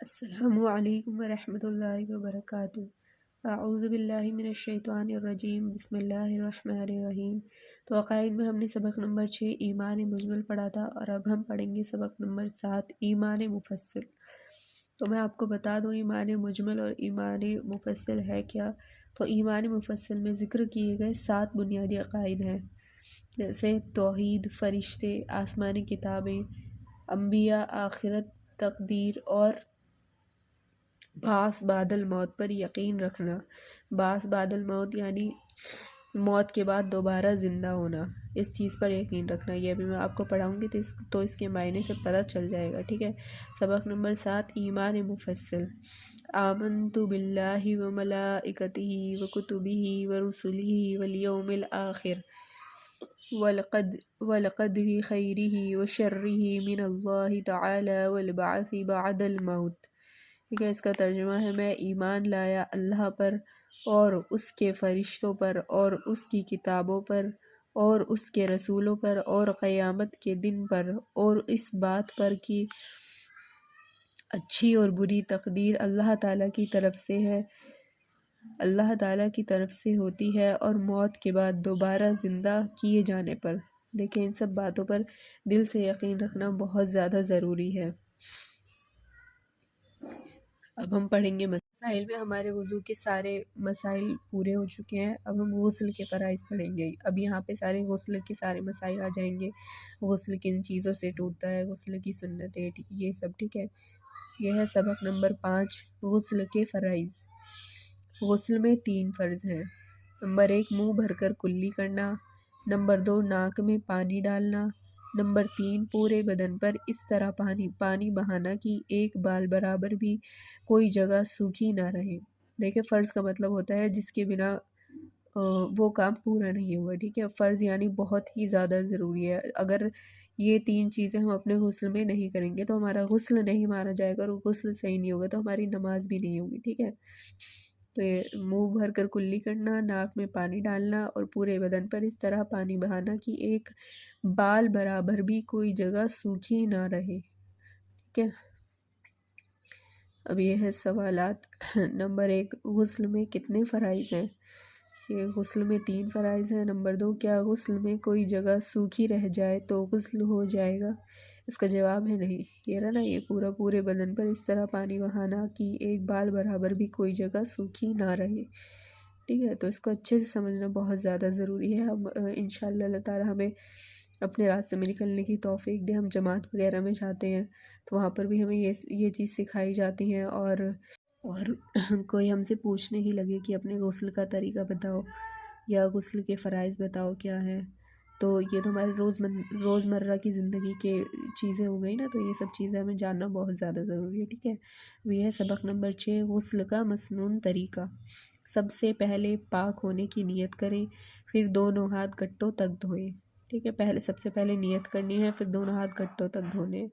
السلام علیکم ورحمۃ اللہ وبرکاتہ۔ اعوذ باللہ من الشیطان الرجیم، بسم اللہ الرحمن الرحیم۔ تو عقائد میں ہم نے سبق نمبر 6 ایمان مجمل پڑھا تھا، اور اب ہم پڑھیں گے سبق نمبر 7 ایمان مفصل۔ تو میں آپ کو بتا دوں ایمان مجمل اور ایمان مفصل ہے کیا۔ تو ایمان مفصل میں ذکر کیے گئے 7 بنیادی عقائد ہیں، جیسے توحید، فرشتے، آسمانی کتابیں، انبیاء، آخرت، تقدیر اور بعث بعد الموت پر یقین رکھنا۔ بعث بعد الموت یعنی موت کے بعد دوبارہ زندہ ہونا، اس چیز پر یقین رکھنا۔ یہ بھی میں آپ کو پڑھاؤں گی تو اس کے معنی سے پتہ چل جائے گا، ٹھیک ہے۔ سبق نمبر 7 ایمان مفصل۔ آمنت باللہ وملائکتہ وکتبہ ورسلہ والیوم الآخر والقدر خیرہ وشرہ من اللہ تعالی والبعث بعد الموت۔ ٹھیک ہے، اس کا ترجمہ ہے میں ایمان لایا اللہ پر اور اس کے فرشتوں پر اور اس کی کتابوں پر اور اس کے رسولوں پر اور قیامت کے دن پر، اور اس بات پر کہ اچھی اور بری تقدیر اللہ تعالیٰ کی طرف سے ہے، اللہ تعالیٰ کی طرف سے ہوتی ہے، اور موت کے بعد دوبارہ زندہ کیے جانے پر۔ دیکھیں، ان سب باتوں پر دل سے یقین رکھنا بہت زیادہ ضروری ہے۔ اب ہم پڑھیں گے مسائل میں ہمارے وضو کے سارے مسائل پورے ہو چکے ہیں۔ اب ہم غسل کے فرائض پڑھیں گے۔ اب یہاں پہ سارے غسل کے سارے مسائل آ جائیں گے، غسل کن چیزوں سے ٹوٹتا ہے، غسل کی سنتیں، یہ سب، ٹھیک ہے۔ یہ ہے سبق نمبر 5 غسل کے فرائض۔ غسل میں 3 فرض ہیں۔ نمبر 1 منہ بھر کر کلی کرنا، نمبر 2 ناک میں پانی ڈالنا، نمبر 3 پورے بدن پر اس طرح پانی بہانا کہ ایک بال برابر بھی کوئی جگہ سوکھی نہ رہے۔ دیکھیں، فرض کا مطلب ہوتا ہے جس کے بنا وہ کام پورا نہیں ہوا، ٹھیک ہے۔ فرض یعنی بہت ہی زیادہ ضروری ہے۔ اگر یہ 3 چیزیں ہم اپنے غسل میں نہیں کریں گے تو ہمارا غسل نہیں مانا جائے گا، اور غسل صحیح نہیں ہوگا تو ہماری نماز بھی نہیں ہوگی، ٹھیک ہے۔ تو یہ منہ بھر کر کلی کرنا، ناک میں پانی ڈالنا، اور پورے بدن پر اس طرح پانی بہانا کہ ایک بال برابر بھی کوئی جگہ سوکھی نہ رہے، ٹھیک ہے۔ اب یہ ہے سوالات۔ نمبر 1 غسل میں کتنے فرائض ہیں؟ یہ غسل میں 3 فرائض ہیں۔ نمبر 2 کیا غسل میں کوئی جگہ سوکھی رہ جائے تو غسل ہو جائے گا؟ اس کا جواب ہے نہیں۔ یہ رہا نا، یہ پورے بدن پر اس طرح پانی بہانا کہ ایک بال برابر بھی کوئی جگہ سوکھی نہ رہے، ٹھیک ہے۔ تو اس کو اچھے سے سمجھنا بہت زیادہ ضروری ہے۔ ہم انشاءاللہ اللہ تعالیٰ ہمیں اپنے راستے میں نکلنے کی توفیق دے۔ ہم جماعت وغیرہ میں جاتے ہیں تو وہاں پر بھی ہمیں یہ چیز سکھائی جاتی ہیں، اور کوئی ہم سے پوچھنے ہی لگے کہ اپنے غسل کا طریقہ بتاؤ یا غسل کے فرائض بتاؤ کیا ہے، تو یہ تو ہمارے روزمرہ کی زندگی کے چیزیں ہو گئی نا، تو یہ سب چیزیں ہمیں جاننا بہت زیادہ ضروری ہے، ٹھیک ہے۔ یہ ہے سبق نمبر 6 غسل کا مسنون طریقہ۔ سب سے پہلے پاک ہونے کی نیت کریں، پھر دونوں ہاتھ گٹوں تک دھوئیں، ٹھیک ہے۔ سب سے پہلے نیت کرنی ہے، پھر دونوں ہاتھ گٹوں تک دھونے،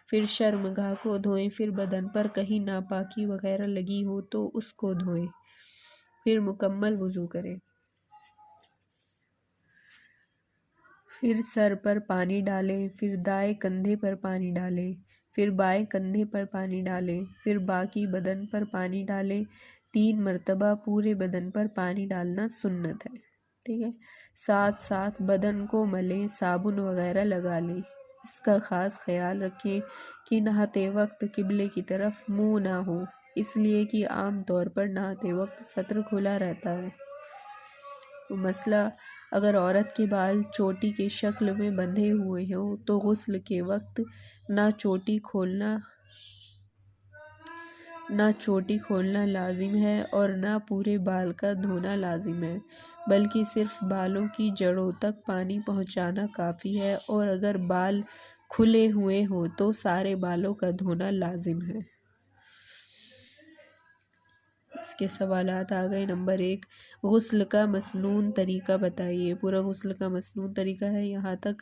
پھر شرمگاہ کو دھوئیں، پھر بدن پر کہیں ناپاکی وغیرہ لگی ہو تو اس کو دھوئیں، پھر مکمل وضو کریں۔ پھر سر پر پانی ڈالیں، پھر دائیں کندھے پر پانی ڈالیں، پھر بائیں کندھے پر پانی ڈالیں، پھر باقی بدن پر پانی ڈالیں۔ 3 مرتبہ پورے بدن پر پانی ڈالنا سنت ہے، ٹھیک ہے۔ ساتھ ساتھ بدن کو ملیں، صابن وغیرہ لگا لیں۔ اس کا خاص خیال رکھیں کہ نہاتے وقت قبلے کی طرف منہ نہ ہو، اس لیے کہ عام طور پر نہاتے وقت ستر کھلا رہتا ہے۔ مسئلہ، اگر عورت کے بال چوٹی کی شکل میں بندھے ہوئے ہوں تو غسل کے وقت نہ چوٹی کھولنا لازم ہے اور نہ پورے بال کا دھونا لازم ہے، بلکہ صرف بالوں کی جڑوں تک پانی پہنچانا کافی ہے، اور اگر بال کھلے ہوئے ہوں تو سارے بالوں کا دھونا لازم ہے۔ اس کے سوالات آ گئے۔ نمبر 1 غسل کا مسنون طریقہ بتائیے۔ پورا غسل کا مسنون طریقہ ہے، یہاں تک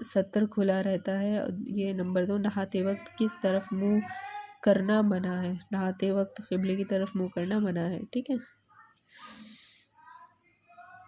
ستر کھلا رہتا ہے۔ یہ نمبر 2 نہاتے وقت کس طرف منہ کرنا منع ہے، نہاتے وقت قبلے کی طرف منہ کرنا منع ہے، ٹھیک ہے۔